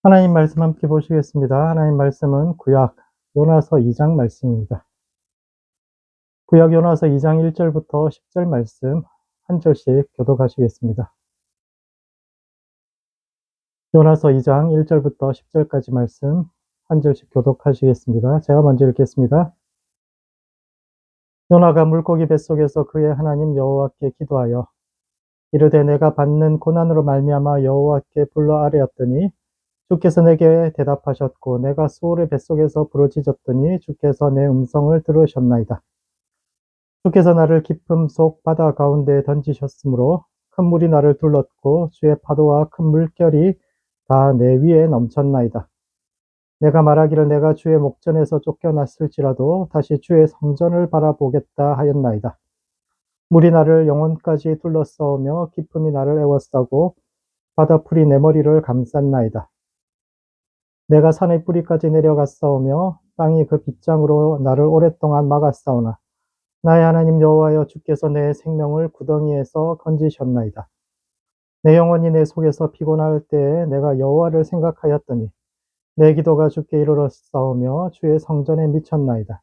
하나님 말씀 함께 보시겠습니다. 하나님 말씀은 구약 요나서 2장 말씀입니다. 구약 요나서 2장 1절부터 10절 말씀 한 절씩 교독하시겠습니다. 요나서 2장 1절부터 10절까지 말씀 한 절씩 교독하시겠습니다. 제가 먼저 읽겠습니다. 요나가 물고기 뱃속에서 그의 하나님 여호와께 기도하여 이르되 내가 받는 고난으로 말미암아 여호와께 불러 아뢰었더니 주께서 내게 대답하셨고 내가 수올의 뱃속에서 부르짖었더니 주께서 내 음성을 들으셨나이다. 주께서 나를 깊음 속 바다 가운데에 던지셨으므로 큰 물이 나를 둘렀고 주의 파도와 큰 물결이 다 내 위에 넘쳤나이다. 내가 말하기를 내가 주의 목전에서 쫓겨났을지라도 다시 주의 성전을 바라보겠다 하였나이다. 물이 나를 영혼까지 둘러싸우며 깊음이 나를 에워싸고 바다풀이 내 머리를 감쌌나이다. 내가 산의 뿌리까지 내려갔사오며 땅이 그 빗장으로 나를 오랫동안 막았사오나 나의 하나님 여호와여 주께서 내 생명을 구덩이에서 건지셨나이다. 내 영혼이 내 속에서 피곤할 때에 내가 여호와를 생각하였더니 내 기도가 주께 이르렀사오며 주의 성전에 미쳤나이다.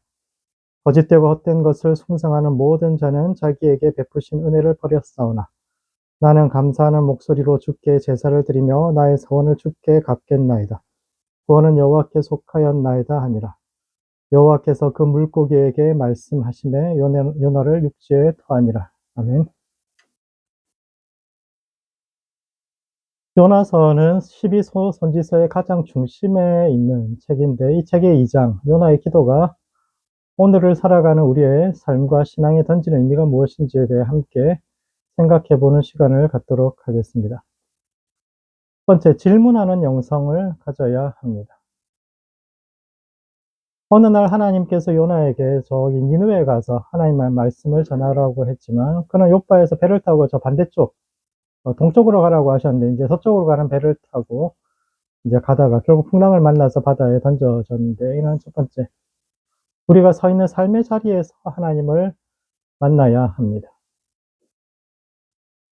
거짓되고 헛된 것을 숭상하는 모든 자는 자기에게 베푸신 은혜를 버렸사오나 나는 감사하는 목소리로 주께 제사를 드리며 나의 서원을 주께 갚겠나이다. 구원은 여호와께 속하였나이다 하니라. 여호와께서 그 물고기에게 말씀하시매 요나를 육지에 토하니라. 아멘. 요나서는 12소 선지서의 가장 중심에 있는 책인데 이 책의 2장 요나의 기도가 오늘을 살아가는 우리의 삶과 신앙에 던지는 의미가 무엇인지에 대해 함께 생각해 보는 시간을 갖도록 하겠습니다. 첫 번째, 질문하는 영성을 가져야 합니다. 어느 날 하나님께서 요나에게 저기 니느웨에 가서 하나님의 말씀을 전하라고 했지만 그는 욥바에서 배를 타고 저 반대쪽 동쪽으로 가라고 하셨는데 이제 서쪽으로 가는 배를 타고 이제 가다가 결국 풍랑을 만나서 바다에 던져졌는데 이는 첫 번째, 우리가 서 있는 삶의 자리에서 하나님을 만나야 합니다.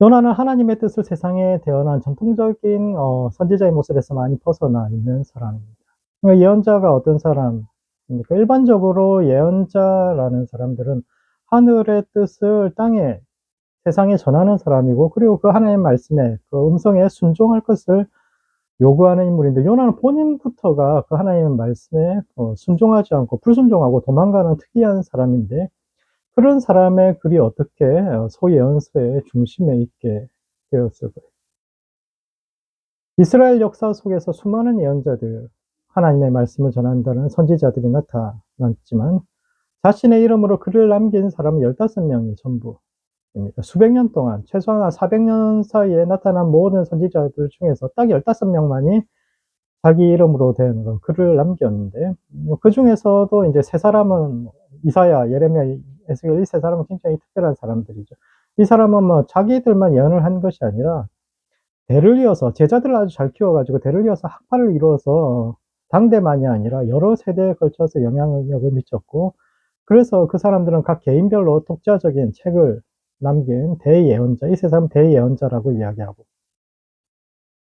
요나는 하나님의 뜻을 세상에 대언한 전통적인 선지자의 모습에서 많이 벗어나 있는 사람입니다. 그러니까 예언자가 어떤 사람입니까? 일반적으로 예언자라는 사람들은 하늘의 뜻을 땅에 세상에 전하는 사람이고 그리고 그 하나님의 말씀에 그 음성에 순종할 것을 요구하는 인물인데 요나는 본인부터가 그 하나님의 말씀에 순종하지 않고 불순종하고 도망가는 특이한 사람인데 그런 사람의 글이 어떻게 소예언서의 중심에 있게 되었을까요? 이스라엘 역사 속에서 수많은 예언자들, 하나님의 말씀을 전한다는 선지자들이 나타났지만 자신의 이름으로 글을 남긴 사람은 15명이 전부입니다. 수백 년 동안 최소한 400년 사이에 나타난 모든 선지자들 중에서 딱 15명만이 자기 이름으로 된 글을 남겼는데 그 중에서도 이제 세 사람은 이사야, 예레미야, 에스겔 이 세 사람은 굉장히 특별한 사람들이죠. 이 사람은 뭐 자기들만 예언을 한 것이 아니라 대를 이어서 제자들을 아주 잘 키워 가지고 대를 이어서 학파를 이루어서 당대만이 아니라 여러 세대에 걸쳐서 영향력을 미쳤고 그래서 그 사람들은 각 개인별로 독자적인 책을 남긴 대예언자, 이 세 사람은 대예언자라고 이야기하고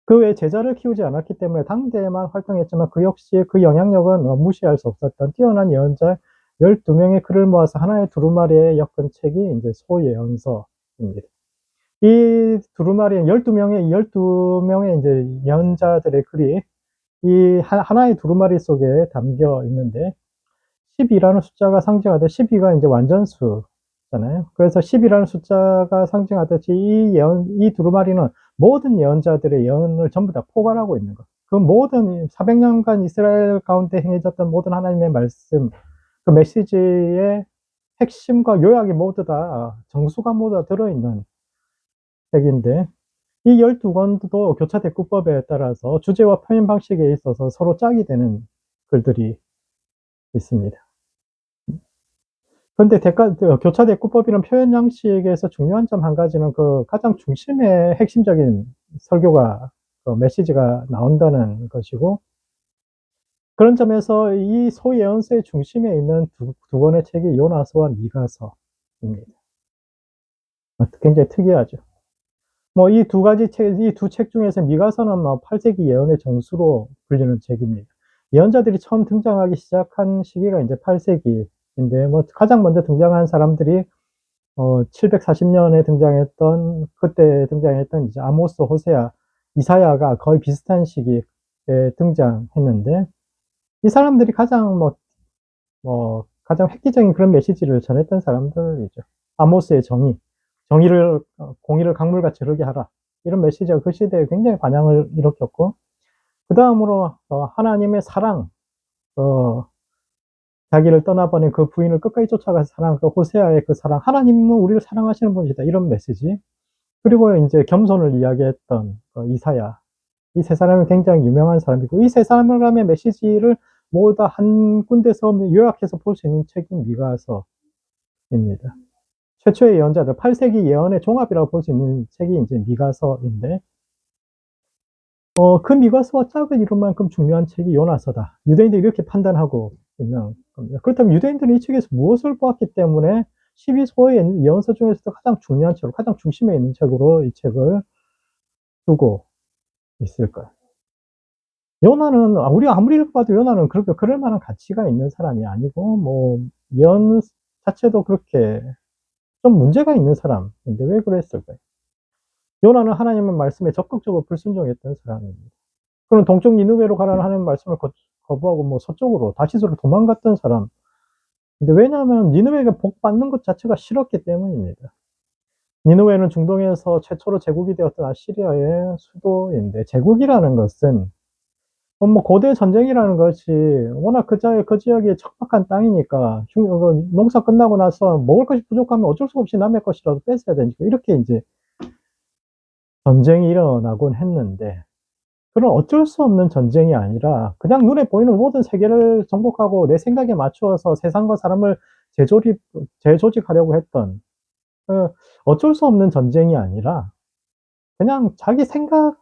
그 외에 제자를 키우지 않았기 때문에 당대에만 활동했지만 그 역시 그 영향력은 무시할 수 없었던 뛰어난 예언자 12명의 글을 모아서 하나의 두루마리에 엮은 책이 이제 소예언서입니다. 이 두루마리 12명의 이제 예언자들의 글이 이 하나의 두루마리 속에 담겨 있는데 10이라는 숫자가 상징하듯 12가 이제 완전수잖아요. 그래서 10이라는 숫자가 상징하듯이 이 두루마리는 모든 예언자들의 예언을 전부 다 포괄하고 있는 것. 그 모든 400년간 이스라엘 가운데 행해졌던 모든 하나님의 말씀, 그 메시지의 핵심과 요약이 모두 다 정수가 모두 다 들어있는 책인데 이 12권도 교차대꾸법에 따라서 주제와 표현 방식에 있어서 서로 짝이 되는 글들이 있습니다. 그런데 교차대꾸법이란 표현 양식에서 중요한 점 한 가지는 그 가장 중심에 핵심적인 설교가 메시지가 나온다는 것이고 그런 점에서 이 소예언서의 중심에 있는 두 권의 책이 요나서와 미가서입니다. 굉장히 특이하죠. 뭐 이 두 가지 책 이 두 책 중에서 미가서는 뭐 8 세기 예언의 정수로 불리는 책입니다. 예언자들이 처음 등장하기 시작한 시기가 인제 8 세기인데 뭐 가장 먼저 등장한 사람들이 740 년에 등장했던 그때 등장했던 이제 아모스, 호세아, 이사야가 거의 비슷한 시기에 등장했는데 이 사람들이 가장 가장 획기적인 그런 메시지를 전했던 사람들이죠. 아모스의 정의를 공의를 강물같이 흐르게 하라. 이런 메시지가 그 시대에 굉장히 반향을 일으켰고 그다음으로 하나님의 사랑, 어 자기를 떠나보낸 그 부인을 끝까지 쫓아가서 사랑한 그 호세아의 그 사랑, '하나님은 우리를 사랑하시는 분이시다.' 이런 메시지. 그리고 인제 겸손을 이야기했던 이사야. 이 세 사람이 굉장히 유명한 사람이고 이 세 사람의 메시지를 모두 다 한 군데서 요약해서 볼 수 있는 책이 미가서입니다. 최초의 예언자들 8 세기 예언의 종합이라고 볼 수 있는 책이 인제 미가서인데 그 미가서와 짝을 이룰 만큼 중요한 책이 요나서다. 유대인들이 이렇게 판단하고 있는 겁니다. 그렇다면 유대인들은 이 책에서 무엇을 보았기 때문에 12소의 예언서 중에서도 가장 중요한 책으로 가장 중심에 있는 책으로 이 책을 두고 있을까요? 요나는 우리가 아무리 읽어봐도 요나는 그렇게 그럴 만한 가치가 있는 사람이 아니고 뭐 예언 자체도 그렇게 좀 문제가 있는 사람인데 왜 그랬을까요? 요나는 하나님의 말씀에 적극적으로 불순종했던 사람입니다. 그럼 동쪽 니느웨로 가라는 하나님의 말씀을 거부하고 뭐 서쪽으로 다시스로 도망갔던 사람. 근데 왜냐하면 니느웨가 복 받는 것 자체가 싫었기 때문입니다. 니느웨는 중동에서 최초로 제국이 되었던 아시리아의 수도인데 제국이라는 것은 뭐 고대 전쟁이라는 것이 워낙 그 지역이 척박한 땅이니까 농사 끝나고 나서 먹을 것이 부족하면 어쩔 수 없이 남의 것이라도 뺏어야 되니까 이렇게 인제 전쟁이 일어나곤 했는데 그런 어쩔 수 없는 전쟁이 아니라 그냥 눈에 보이는 모든 세계를 정복하고 내 생각에 맞추어서 세상과 사람을 재조직하려고 했던 그 어쩔 수 없는 전쟁이 아니라 그냥 자기 생각에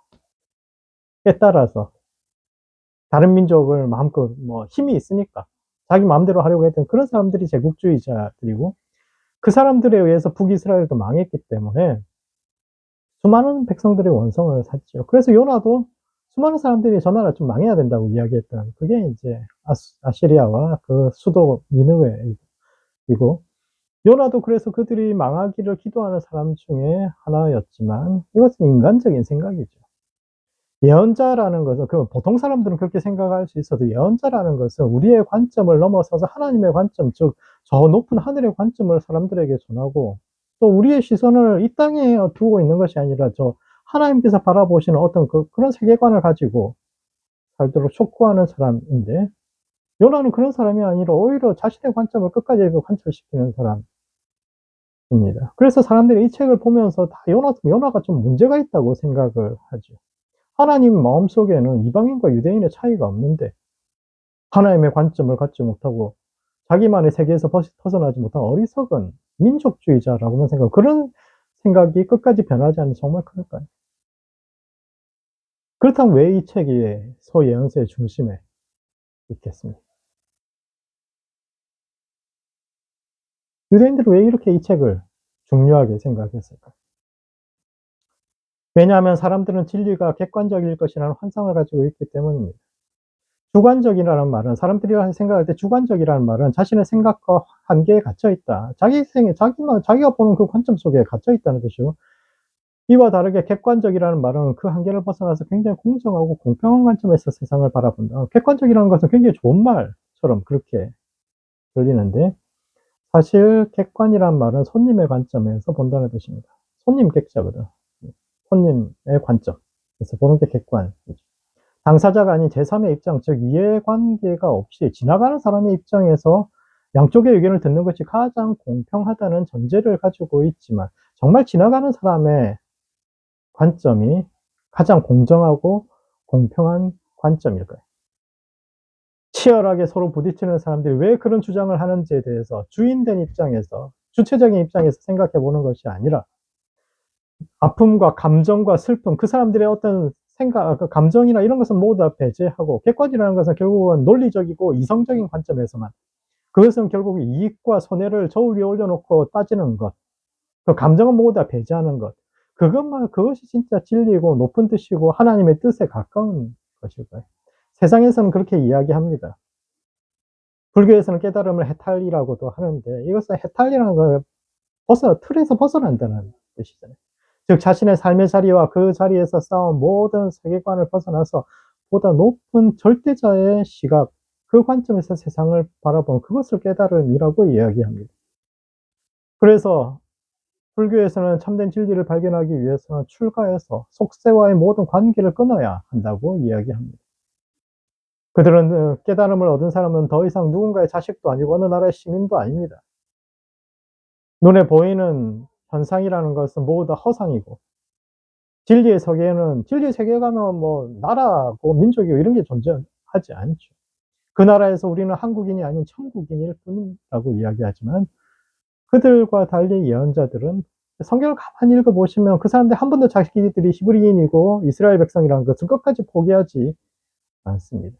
따라서 다른 민족을 마음껏 뭐 힘이 있으니까 자기 마음대로 하려고 했던 그런 사람들이 제국주의자들이고 그 사람들에 의해서 북이스라엘도 망했기 때문에 수많은 백성들의 원성을 샀죠. 그래서 요나도 수많은 사람들이 저 나라 좀 망해야 된다고 이야기했던 그게 인제 아시리아와 그 수도 니느웨이고 요나도 그래서 그들이 망하기를 기도하는 사람 중에 하나였지만 이것은 인간적인 생각이죠. 예언자라는 것은 보통 사람들은 그렇게 생각할 수 있어도 예언자라는 것은 우리의 관점을 넘어서서 하나님의 관점 즉 저 높은 하늘의 관점을 사람들에게 전하고 또 우리의 시선을 이 땅에 두고 있는 것이 아니라 저 하나님께서 바라보시는 어떤 그런 세계관을 가지고 살도록 촉구하는 사람인데 요나는 그런 사람이 아니라 오히려 자신의 관점을 끝까지 관철시키는 사람입니다. 그래서 사람들이 이 책을 보면서 다 요나가 좀 문제가 있다고 생각을 하죠. 하나님 마음속에는 이방인과 유대인의 차이가 없는데 하나님의 관점을 갖지 못하고 자기만의 세계에서 벗어나지 못한 어리석은 민족주의자라고만 생각하고 그런 생각이 끝까지 변하지 않는 정말 클까요? 그렇다면 왜 이 책이 소예언서의 중심에 있겠습니까? 유대인들은 왜 이렇게 이 책을 중요하게 생각했을까요? 왜냐하면 사람들은 진리가 객관적일 것이라는 환상을 가지고 있기 때문입니다. 주관적이라는 말은 사람들이 생각할 때 주관적이라는 말은 자신의 생각과 한계에 갇혀 있다. 자기가 보는 그 관점 속에 갇혀 있다는 뜻이고 이와 다르게 객관적이라는 말은 그 한계를 벗어나서 굉장히 공정하고 공평한 관점에서 세상을 바라본다. 객관적이라는 것은 굉장히 좋은 말처럼 그렇게 들리는데 사실 객관이란 말은 손님의 관점에서 본다는 뜻입니다. 손님 객자거든. 손님의 관점에서 보는 게 객관이죠. 당사자가 아닌 제3의 입장, 즉 이해관계가 없이 지나가는 사람의 입장에서 양쪽의 의견을 듣는 것이 가장 공평하다는 전제를 가지고 있지만 정말 지나가는 사람의 관점이 가장 공정하고 공평한 관점일까요? 치열하게 서로 부딪히는 사람들이 왜 그런 주장을 하는지에 대해서 주인된 입장에서 주체적인 입장에서 생각해 보는 것이 아니라 아픔과 감정과 슬픔 그 사람들의 어떤 생각 감정이나 이런 것은 모두 다 배제하고 객관이라는 것은 결국은 논리적이고 이성적인 관점에서만 그것은 결국 이익과 손해를 저울 위에 올려놓고 따지는 것 그 감정은 모두 다 배제하는 것 그것이 진짜 진리고 높은 뜻이고 하나님의 뜻에 가까운 것일까요? 세상에서는 그렇게 이야기합니다. 불교에서는 깨달음을 해탈이라고도 하는데 이것은 해탈이라는 건 틀에서 벗어난다는 뜻이잖아요. 즉 자신의 삶의 자리와 그 자리에서 쌓은 모든 세계관을 벗어나서 보다 높은 절대자의 시각, 그 관점에서 세상을 바라보는 그것을 깨달음이라고 이야기합니다. 그래서 불교에서는 참된 진리를 발견하기 위해서는 출가해서 속세와의 모든 관계를 끊어야 한다고 이야기합니다. 그들은 깨달음을 얻은 사람은 더 이상 누군가의 자식도 아니고 어느 나라의 시민도 아닙니다. 눈에 보이는 현상이라는 것은 모두 다 허상이고 진리의 세계에 가면 뭐 나라고 민족이고 이런 게 존재하지 않죠. 그 나라에서 우리는 한국인이 아닌 천국인일 뿐이라고 이야기하지만 그들과 달리 예언자들은 성경을 가만히 읽어 보시면 그 사람들 한 번도 자기들이 히브리인이고 이스라엘 백성이라는 것을 끝까지 포기하지 않습니다.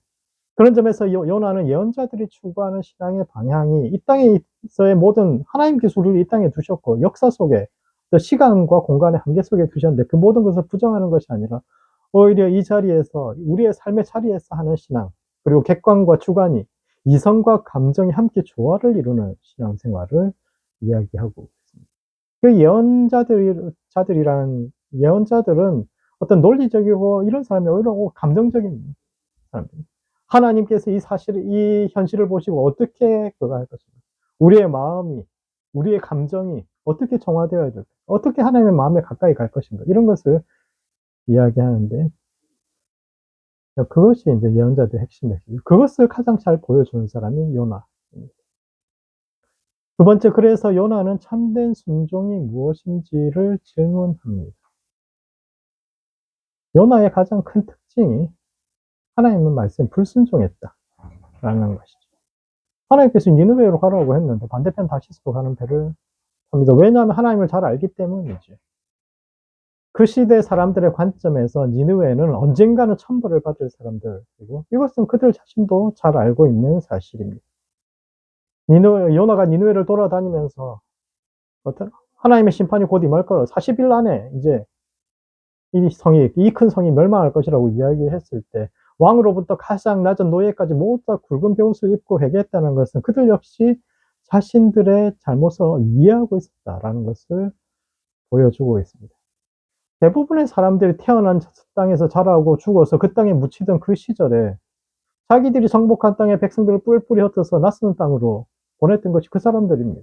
그런 점에서 요나는 예언자들이 추구하는 신앙의 방향이 이 땅에서의 모든 하나님 기술을 이 땅에 두셨고 역사 속에 또 시간과 공간의 한계 속에 두셨는데 그 모든 것을 부정하는 것이 아니라 오히려 이 자리에서 우리의 삶의 자리에서 하는 신앙 그리고 객관과 주관이 이성과 감정이 함께 조화를 이루는 신앙생활을 이야기하고 있습니다. 그 자들이라는 예언자들은 어떤 논리적이고 이런 사람이 오히려 감정적인 사람들입니다. 하나님께서 이 현실을 보시고 어떻게 그거 할 것인가. 우리의 마음이, 우리의 감정이 어떻게 정화되어야 될까. 어떻게 하나님의 마음에 가까이 갈 것인가. 이런 것을 이야기하는데, 그것이 이제 예언자들의 핵심 메시지. 그것을 가장 잘 보여주는 사람이 요나. 두 번째, 그래서 요나는 참된 순종이 무엇인지를 질문합니다. 요나의 가장 큰 특징이 하나님의 말씀에 불순종했다라는 것이죠. 하나님께서 니느웨로 가라고 했는데 반대편 다시스로 가는 배를 탑니다. 왜냐하면 하나님을 잘 알기 때문이죠. 그 시대 사람들의 관점에서 니느웨는 언젠가는 천벌을 받을 사람들이고 이것은 그들 자신도 잘 알고 있는 사실입니다. 요나가 니느웨를 돌아다니면서 어떤 하나님의 심판이 곧 임할 거라 40일 안에 이제 이 큰 성이 멸망할 것이라고 이야기했을 때 왕으로부터 가장 낮은 노예까지 모두 다 굵은 베옷을 입고 회개했다는 것은 그들 역시 자신들의 잘못을 이해하고 있었다라는 것을 보여주고 있습니다. 대부분의 사람들이 태어난 땅에서 자라고 죽어서 그 땅에 묻히던 그 시절에 자기들이 정복한 땅의 백성들을 뿔뿔이 흩어서 낯선 땅으로 보냈던 것이 그 사람들입니다.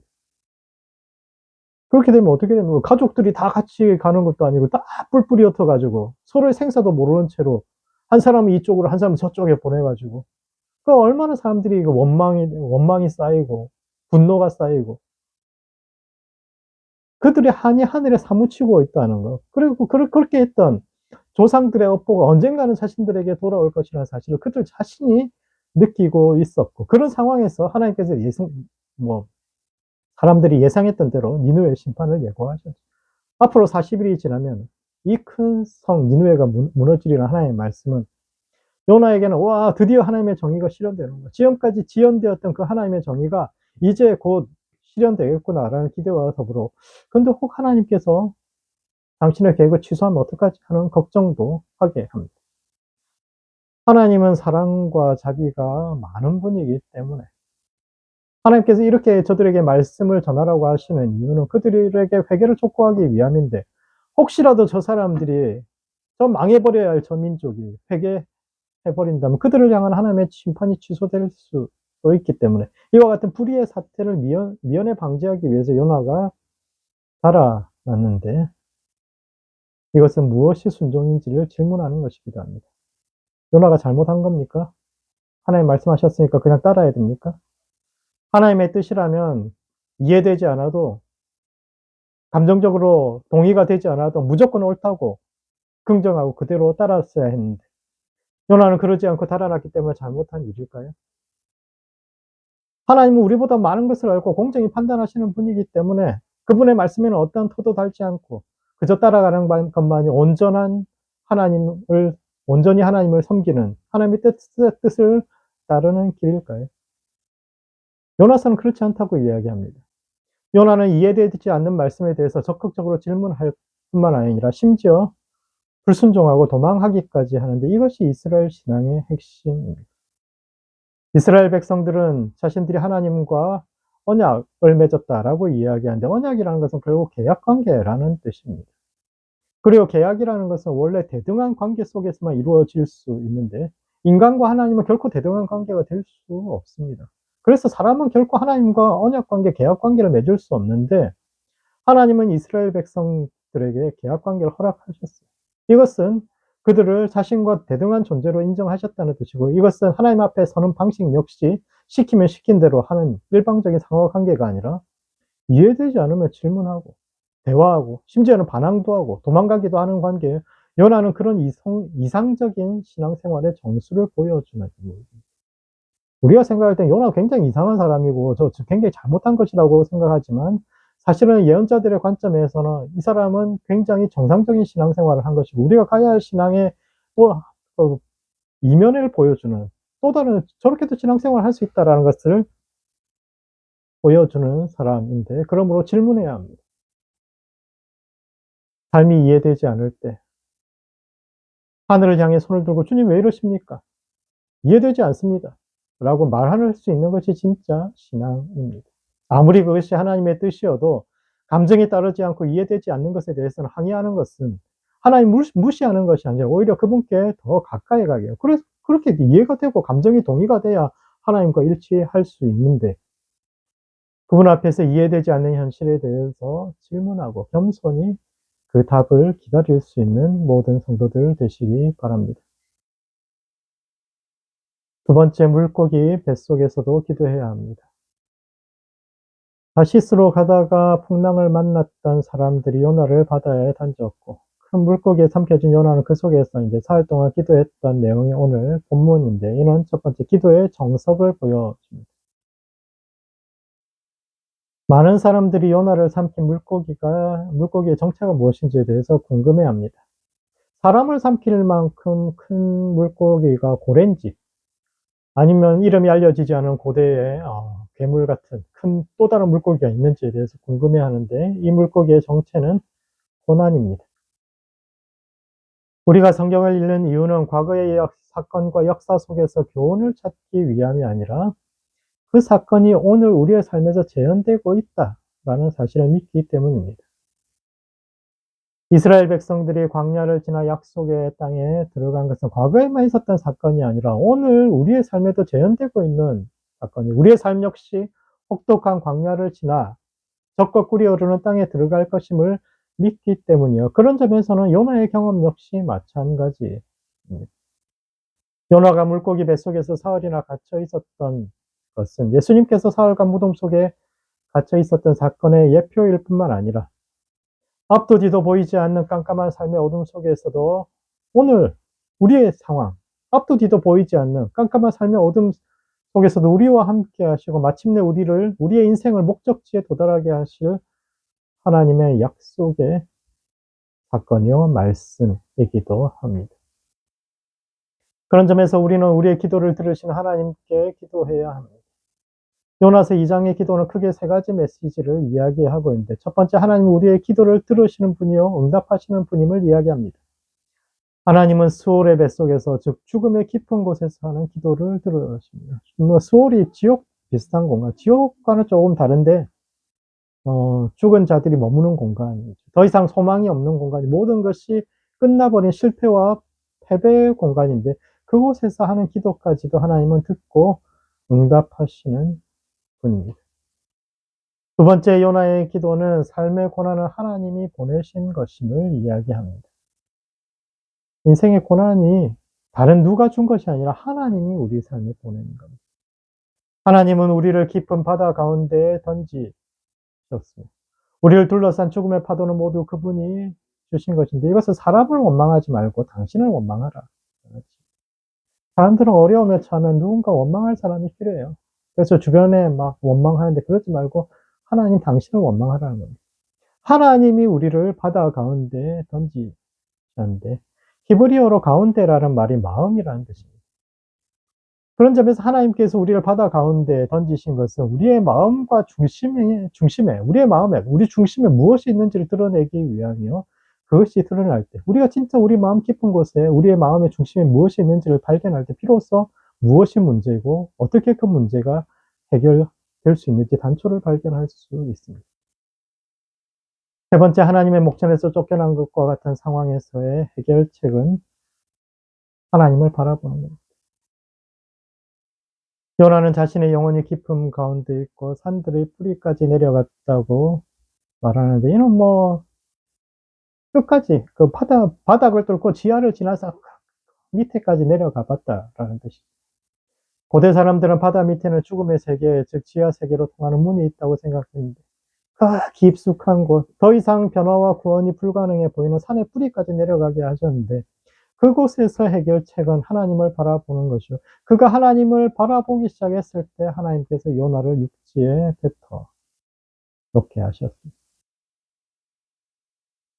그렇게 되면 어떻게 되는 거예요? 가족들이 다 같이 가는 것도 아니고 다 뿔뿔이 흩어 가지고 서로의 생사도 모르는 채로 한 사람은 이쪽으로 한 사람은 저쪽에 보내 가지고 그 얼마나 사람들이 그 원망이 쌓이고 분노가 쌓이고 그들의 한이 하늘에 사무치고 있다는 거. 그리고 그렇게 했던 조상들의 업보가 언젠가는 자신들에게 돌아올 것이라는 사실을 그들 자신이 느끼고 있었고 그런 상황에서 하나님께서 뭐 사람들이 예상했던 대로 니느웨의 심판을 예고하셨죠. 앞으로 40일이 지나면 이 큰 성 니느웨가 무너지리라는 하나님의 말씀은 요나에게는 와 드디어 하나님의 정의가 실현되는 거야. 지금까지 지연되었던 그 하나님의 정의가 이제 곧 실현되겠구나라는 기대와 더불어 근데 혹 하나님께서 당신의 계획을 취소하면 어떡하지 하는 걱정도 하게 합니다. 하나님은 사랑과 자비가 많은 분이기 때문에 하나님께서 이렇게 저들에게 말씀을 전하라고 하시는 이유는 그들에게 회개를 촉구하기 위함인데 혹시라도 저 사람들이 저 망해버려야 할 저 민족이 회개해 버린다면 그들을 향한 하나님의 심판이 취소될 수도 있기 때문에 이와 같은 불의의 사태를 미연에 방지하기 위해서 요나가 달아났는데 이것은 무엇이 순종인지를 질문하는 것이기도 합니다. 요나가 잘못한 겁니까? 하나님 말씀하셨으니까 그냥 따라야 됩니까? 하나님의 뜻이라면 이해되지 않아도 감정적으로 동의가 되지 않아도 무조건 옳다고 긍정하고 그대로 따랐어야 했는데 요나는 그러지 않고 달아났기 때문에 잘못한 일일까요? 하나님은 우리보다 많은 것을 알고 공정히 판단하시는 분이기 때문에 그분의 말씀에는 어떠한 토도 달지 않고 그저 따라가는 것만이 온전히 하나님을 섬기는 하나님의 뜻을 따르는 길일까요? 요나서는 그렇지 않다고 이야기합니다. 요나는 이해되지 않는 말씀에 대해서 적극적으로 질문할 뿐만 아니라 심지어 불순종하고 도망하기까지 하는데 이것이 이스라엘 신앙의 핵심입니다. 이스라엘 백성들은 자신들이 하나님과 언약을 맺었다라고 이야기하는데 언약이라는 것은 결국 계약 관계라는 뜻입니다. 그리고 계약이라는 것은 원래 대등한 관계 속에서만 이루어질 수 있는데 인간과 하나님은 결코 대등한 관계가 될 수 없습니다. 그래서 사람은 결코 하나님과 언약 관계, 계약 관계를 맺을 수 없는데 하나님은 이스라엘 백성들에게 계약 관계를 허락하셨어요. 이것은 그들을 자신과 대등한 존재로 인정하셨다는 뜻이고 이것은 하나님 앞에 서는 방식 역시 시키면 시킨 대로 하는 일방적인 상호 관계가 아니라 이해되지 않으면 질문하고 대화하고 심지어는 반항도 하고 도망가기도 하는 관계예요. 요나는 그런 이상적인 신앙생활의 정수를 보여주는 인물입니다. 우리가 생각할 땐 요나가 굉장히 이상한 사람이고 저 굉장히 잘못한 것이라고 생각하지만 사실은 예언자들의 관점에서는 이 사람은 굉장히 정상적인 신앙생활을 한 것이고 우리가 가야 할 신앙의 또 이면을 보여주는 또 다른 저렇게도 신앙생활을 할 수 있다라는 것을 보여주는 사람인데 그러므로 질문해야 합니다. 삶이 이해되지 않을 때 하늘을 향해 손을 들고 "주님 왜 이러십니까? 이해되지 않습니다." 라고 말할 수 있는 것이 진짜 신앙입니다. 아무리 그것이 하나님의 뜻이어도 감정에 따르지 않고 이해되지 않는 것에 대해서는 항의하는 것은 하나님 무시하는 것이 아니라 오히려 그분께 더 가까이 가게 해요. 그래서 그렇게 이해가 되고 감정이 동의가 돼야 하나님과 일치할 수 있는데 그분 앞에서 이해되지 않는 현실에 대해서 질문하고 겸손히 그 답을 기다릴 수 있는 모든 성도들 되시기 바랍니다. 두 번째, 물고기 뱃속에서도 기도해야 합니다. 다시스로 가다가 풍랑을 만났던 사람들이 요나를 바다에 던졌고 큰 물고기에 삼켜진 요나는 그 속에서 이제 사흘 동안 기도했던 내용이 오늘 본문인데 이는 첫 번째 기도의 정석을 보여줍니다. 많은 사람들이 요나를 삼킨 물고기의 정체가 무엇인지에 대해서 궁금해합니다. 사람을 삼킬 만큼 큰 물고기가 고래인지 아니면 이름이 알려지지 않은 고대의 괴물 같은 큰 또 다른 물고기가 있는지에 대해서 궁금해하는데 이 물고기의 정체는 고난입니다. 우리가 성경을 읽는 이유는 과거의 사건과 역사 속에서 교훈을 찾기 위함이 아니라 그 사건이 오늘 우리의 삶에서 재현되고 있다라는 사실을 믿기 때문입니다. 이스라엘 백성들이 광야를 지나 약속의 땅에 들어간 것은 과거에만 있었던 사건이 아니라 오늘 우리의 삶에도 재현되고 있는 사건이에요. 우리의 삶 역시 혹독한 광야를 지나 적과 꿀이 흐르는 땅에 들어갈 것임을 믿기 때문이요. 그런 점에서는 요나의 경험 역시 마찬가지입니다. 요나가 물고기 뱃속에서 사흘이나 갇혀 있었던 것은 예수님께서 사흘간 무덤 속에 갇혀 있었던 사건의 예표일 뿐만 아니라 앞도 뒤도 보이지 않는 깜깜한 삶의 어둠 속에서도 오늘 우리의 상황, 앞도 뒤도 보이지 않는 깜깜한 삶의 어둠 속에서도 우리와 함께 하시고 마침내 우리의 인생을 목적지에 도달하게 하실 하나님의 약속의 사건이요 말씀이기도 합니다. 그런 점에서 우리는 우리의 기도를 들으시는 하나님께 기도해야 합니다. 요나서 2장의 기도는 크게 세 가지 메시지를 이야기하고 있는데 첫 번째, 하나님은 우리의 기도를 들으시는 분이요 응답하시는 분임을 이야기합니다. 하나님은 수올의 뱃속에서 즉 죽음의 깊은 곳에서 하는 기도를 들으십니다. 수올이 지옥 비슷한 공간, 지옥과는 조금 다른데 죽은 자들이 머무는 공간이죠. 더 이상 소망이 없는 공간이 모든 것이 끝나버린 실패와 패배의 공간인데 그곳에서 하는 기도까지도 하나님은 듣고 응답하시는 분입니다. 두 번째, 요나의 기도는 삶의 고난을 하나님이 보내신 것임을 이야기합니다. 인생의 고난이 다른 누가 준 것이 아니라 하나님이 우리 삶에 보내는 겁니다. 하나님은 우리를 깊은 바다 가운데에 던지셨습니다. 우리를 둘러싼 죽음의 파도는 모두 그분이 주신 것인데 이것은 사람을 원망하지 말고 당신을 원망하라. 사람들은 어려움에 처하면 누군가 원망할 사람이 필요해요. 그래서 주변에 막 원망하는데 그러지 말고 하나님 당신을 원망하라는 겁니다. 하나님이 우리를 바다 가운데에 던지셨는데 히브리어로 가운데라는 말이 마음이라는 뜻입니다. 그런 점에서 하나님께서 우리를 바다 가운데에 던지신 것은 우리의 마음과 우리의 마음에 우리 중심에 무엇이 있는지를 드러내기 위함이요. 그것이 드러날 때, 우리가 진짜 우리 마음 깊은 곳에 우리의 마음의 중심에 무엇이 있는지를 발견할 때 비로소 무엇이 문제고 어떻게 그 문제가 해결될 수 있는지 단초를 발견할 수 있습니다. 세 번째, 하나님의 목전에서 쫓겨난 것과 같은 상황에서의 해결책은 하나님을 바라보는 겁니다. 요나는 자신의 영혼이 깊음 가운데 있고 산들의 뿌리까지 내려갔다고 말하는데, 이는 뭐 끝까지 그 바닥을 뚫고 지하를 지나서 밑에까지 내려가 봤다라는 뜻이죠. 고대 사람들은 바다 밑에는 죽음의 세계, 즉 지하 세계로 통하는 문이 있다고 생각했는데, 깊숙한 곳, 더 이상 변화와 구원이 불가능해 보이는 산의 뿌리까지 내려가게 하셨는데, 그곳에서 해결책은 하나님을 바라보는 것이요. 그가 하나님을 바라보기 시작했을 때 하나님께서 요나를 육지에 뱉어 놓게 하셨습니다.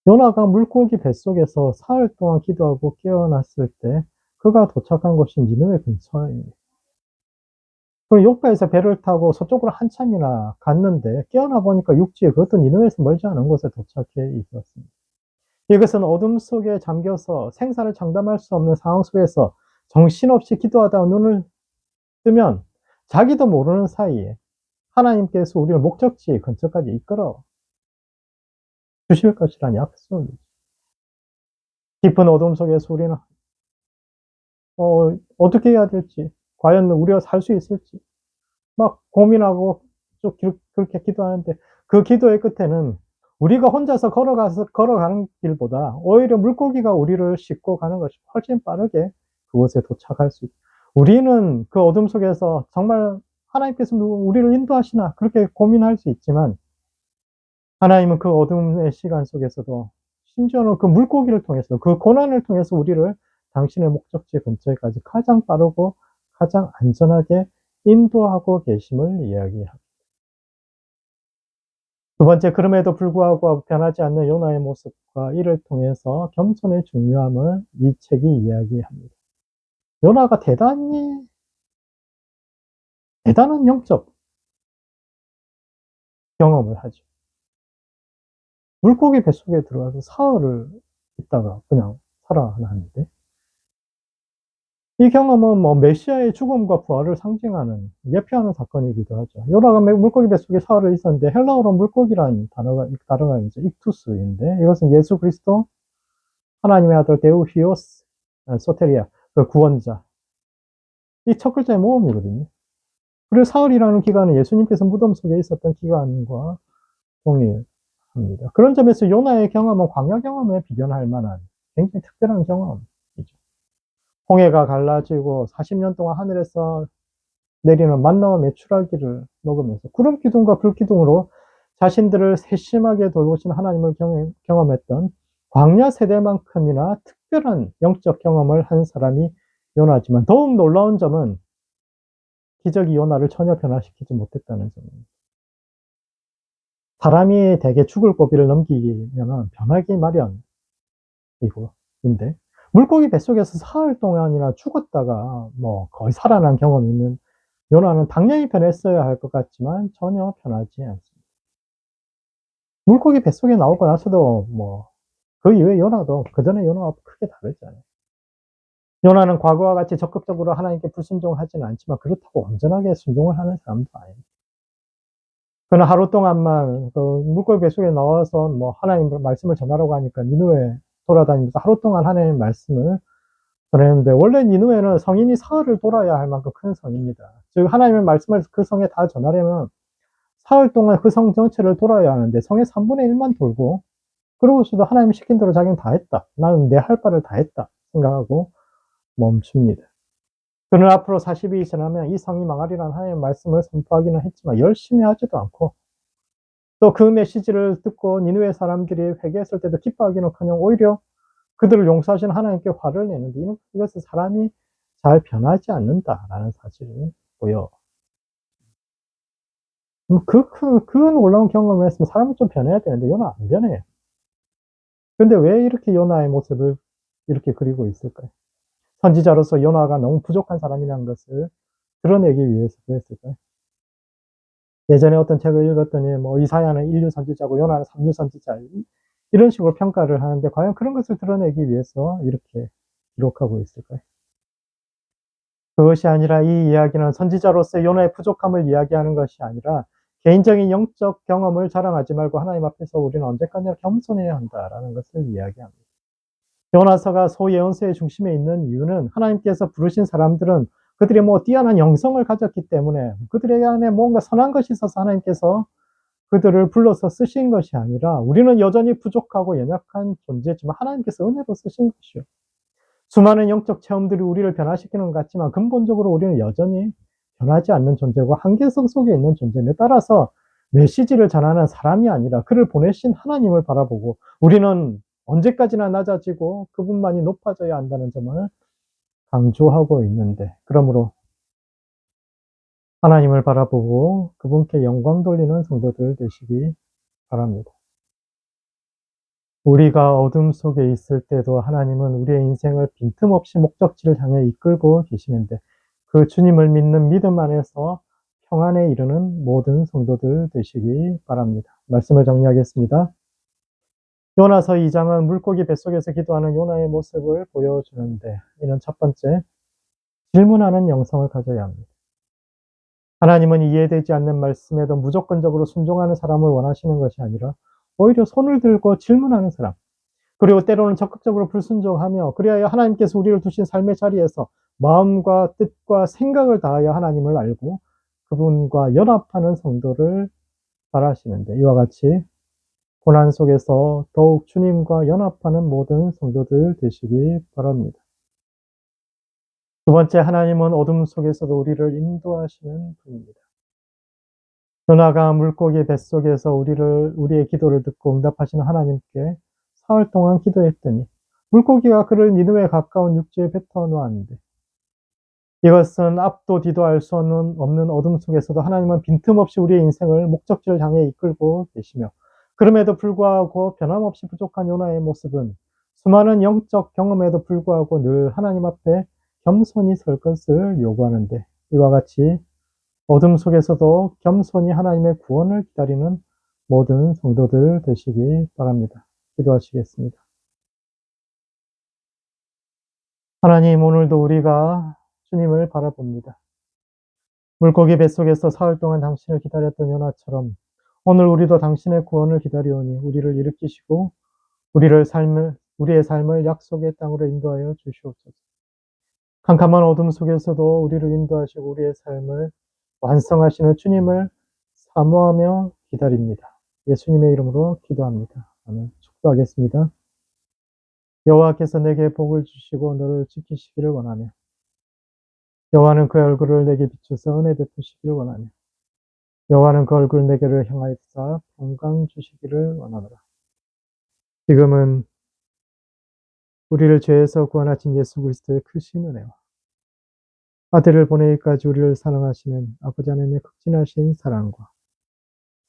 요나가 물고기 뱃속에서 사흘 동안 기도하고 깨어났을 때 그가 도착한 곳이 니느웨 근처입니다. 그리고 요파에서 배를 타고 서쪽으로 한참이나 갔는데 깨어나 보니까 육지에, 그것도 니느웨에서 멀지 않은 곳에 도착해 있었습니다. 이것은 어둠 속에 잠겨서 생사를 장담할 수 없는 상황 속에서 정신없이 기도하다가 눈을 뜨면 자기도 모르는 사이에 하나님께서 우리를 목적지 근처까지 이끌어 주실 것이라는 약속이죠. 깊은 어둠 속에서 우리는 어떻게 해야 될지, 과연 우리가 살 수 있을지 막 고민하고 쭉 그렇게 기도하는데, 그 기도의 끝에는 우리가 혼자서 걸어가는 길보다 오히려 물고기가 우리를 싣고 가는 것이 훨씬 빠르게 그곳에 도착할 수 있다. 우리는 그 어둠 속에서 정말 하나님께서 우리를 인도하시나 그렇게 고민할 수 있지만, 하나님은 그 어둠의 시간 속에서도, 심지어는 그 물고기를 통해서, 그 고난을 통해서 우리를 당신의 목적지 근처에까지 가장 빠르고 가장 안전하게 인도하고 계심을 이야기합니다. 두 번째, 그럼에도 불구하고 변하지 않는 요나의 모습과 이를 통해서 겸손의 중요함을 이 책이 이야기합니다. 요나가 대단한 영적 경험을 하죠. 물고기 뱃속에 들어가서 사흘을 있다가 그냥 살아나는데, 이 경험은 뭐 메시아의 죽음과 부활을 상징하는, 예표하는 사건이기도 하죠. 요나가 물고기 뱃속에 사흘을 있었는데, 헬라어로 물고기라는 단어가 이제 익투스인데, 이것은 예수 그리스도, 하나님의 아들 데우히오스 소테리아, 그 구원자, 이 첫 글자의 모음이거든요. 그리고 사흘이라는 기간은 예수님께서 무덤 속에 있었던 기간과 동일합니다. 그런 점에서 요나의 경험은 광야 경험에 비견할 만한 굉장히 특별한 경험이죠. 홍해가 갈라지고 40년 동안 하늘에서 내리는 만나와 메추라기를 먹으면서 구름 기둥과 불 기둥으로 자신들을 세심하게 돌보신 하나님을 경험했던 광야 세대만큼이나 특별한 영적 경험을 한 사람이 요나지만, 더욱 놀라운 점은 기적이 요나를 전혀 변화시키지 못했다는 점입니다. 사람이 대개 죽을 고비를 넘기면 변하기 마련이고, 인데, 물고기 뱃속에서 사흘 동안이나 죽었다가 뭐 거의 살아난 경험이 있는 요나는 당연히 변했어야 할 것 같지만 전혀 변하지 않습니다. 물고기 뱃속에 나오고 나서도 뭐 그 이후에 요나도 그전의 요나와 크게 다르지 않아요. 요나는 과거와 같이 적극적으로 하나님께 불순종하지는 않지만 그렇다고 온전하게 순종을 하는 사람도 아닙니다. 그는 하루 동안만 그 물고기 뱃속에 나와서 뭐 하나님 말씀을 전하라고 하니까 니느웨 돌아다니면서 하루 동안 하나님의 말씀을 전했는데, 원래 니느웨는 성인이 사흘을 돌아야 할 만큼 큰 성입니다. 즉 하나님의 말씀을 그 성에 다 전하려면 사흘 동안 그 성 전체를 돌아야 하는데, 성의 3분의 1만 돌고 그러고서도 하나님이 시킨 대로 자기는 다 했다, 나는 내 할 바를 다 했다 생각하고 멈춥니다. 그는 앞으로 40일이 지나면 이 성이 망하리라는 하나님의 말씀을 선포하기는 했지만 열심히 하지도 않고, 또 그 메시지를 듣고 니느웨 사람들이 회개했을 때도 기뻐하기는커녕 오히려 그들을 용서하시는 하나님께 화를 내는데, 이것은 사람이 잘 변하지 않는다라는 사실을 보여. 그 놀라운 경험을 했으면 사람이 좀 변해야 되는데 요나 안 변해요. 근데 왜 이렇게 요나의 모습을 이렇게 그리고 있을까요? 선지자로서 요나가 너무 부족한 사람이라는 것을 드러내기 위해서 그랬을까요? 예전에 어떤 책을 읽었더니 뭐 이사야는 인류 선지자고 요나는 삼류 선지자, 이런 식으로 평가를 하는데 과연 그런 것을 드러내기 위해서 이렇게 기록하고 있을까요? 그것이 아니라 이 이야기는 선지자로서의 요나의 부족함을 이야기하는 것이 아니라 개인적인 영적 경험을 자랑하지 말고 하나님 앞에서 우리는 언제까지나 겸손해야 한다라는 것을 이야기합니다. 요나서가 소예언서의 중심에 있는 이유는 하나님께서 부르신 사람들은 그들이 뛰어난 영성을 가졌기 때문에 그들에게 안에 뭔가 선한 것이 있어서 하나님께서 그들을 불러서 쓰신 것이 아니라 우리는 여전히 부족하고 연약한 존재지만 하나님께서 은혜로 쓰신 것이요. 수많은 영적 체험들이 우리를 변화시키는 것 같지만 근본적으로 우리는 여전히 변하지 않는 존재고 한계성 속에 있는 존재에 따라서 메시지를 전하는 사람이 아니라 그를 보내신 하나님을 바라보고 우리는 언제까지나 낮아지고 그분만이 높아져야 한다는 점을 강조하고 있는데, 그러므로 하나님을 바라보고 그분께 영광 돌리는 성도들 되시기 바랍니다. 우리가 어둠 속에 있을 때도 하나님은 우리의 인생을 빈틈없이 목적지를 향해 이끌고 계시는데 그 주님을 믿는 믿음 안에서 평안에 이르는 모든 성도들 되시기 바랍니다. 말씀을 정리하겠습니다. 요나서 2장은 물고기 뱃속에서 기도하는 요나의 모습을 보여주는데 이는 첫 번째, 질문하는 영성을 가져야 합니다. 하나님은 이해되지 않는 말씀에도 무조건적으로 순종하는 사람을 원하시는 것이 아니라 오히려 손을 들고 질문하는 사람, 그리고 때로는 적극적으로 불순종하며 그리하여 하나님께서 우리를 두신 삶의 자리에서 마음과 뜻과 생각을 다하여 하나님을 알고 그분과 연합하는 성도를 바라시는데 이와 같이 고난 속에서 더욱 주님과 연합하는 모든 성도들 되시기 바랍니다. 두 번째, 하나님은 어둠 속에서도 우리를 인도하시는 분입니다. 요나가 물고기 뱃속에서 우리의 기도를 듣고 응답하시는 하나님께 사흘 동안 기도했더니 물고기가 그를 니느웨에 가까운 육지에 뱉어 놓았는데, 이것은 앞도 뒤도 알 수 없는 어둠 속에서도 하나님은 빈틈없이 우리의 인생을 목적지를 향해 이끌고 계시며 그럼에도 불구하고 변함없이 부족한 요나의 모습은 수많은 영적 경험에도 불구하고 늘 하나님 앞에 겸손히 설 것을 요구하는데 이와 같이 어둠 속에서도 겸손히 하나님의 구원을 기다리는 모든 성도들 되시기 바랍니다. 기도하시겠습니다. 하나님, 오늘도 우리가 주님을 바라봅니다. 물고기 뱃속에서 사흘 동안 당신을 기다렸던 요나처럼 오늘 우리도 당신의 구원을 기다리오니 우리를 일으키시고 우리의 삶을 약속의 땅으로 인도하여 주시옵소서. 캄캄한 어둠 속에서도 우리를 인도하시고 우리의 삶을 완성하시는 주님을 사모하며 기다립니다. 예수님의 이름으로 기도합니다. 아멘. 축도하겠습니다. 여호와께서 내게 복을 주시고 너를 지키시기를 원하며 여호와는 그 얼굴을 내게 비추사 은혜 베푸시기를 원하며 여호와는 그 얼굴을 내게를 향하여서 평강 주시기를 원하노라. 지금은 우리를 죄에서 구원하신 예수 그리스도의 크신 은혜와 아들을 보내기까지 우리를 사랑하시는 아버지 하나님의 극진하신 사랑과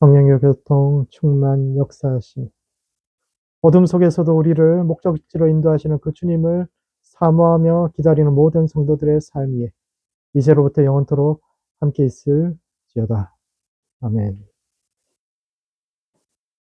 성령의 교통, 충만, 역사하심, 어둠 속에서도 우리를 목적지로 인도하시는 그 주님을 사모하며 기다리는 모든 성도들의 삶 위에 이제로부터 영원토록 함께 있을지어다. 아멘.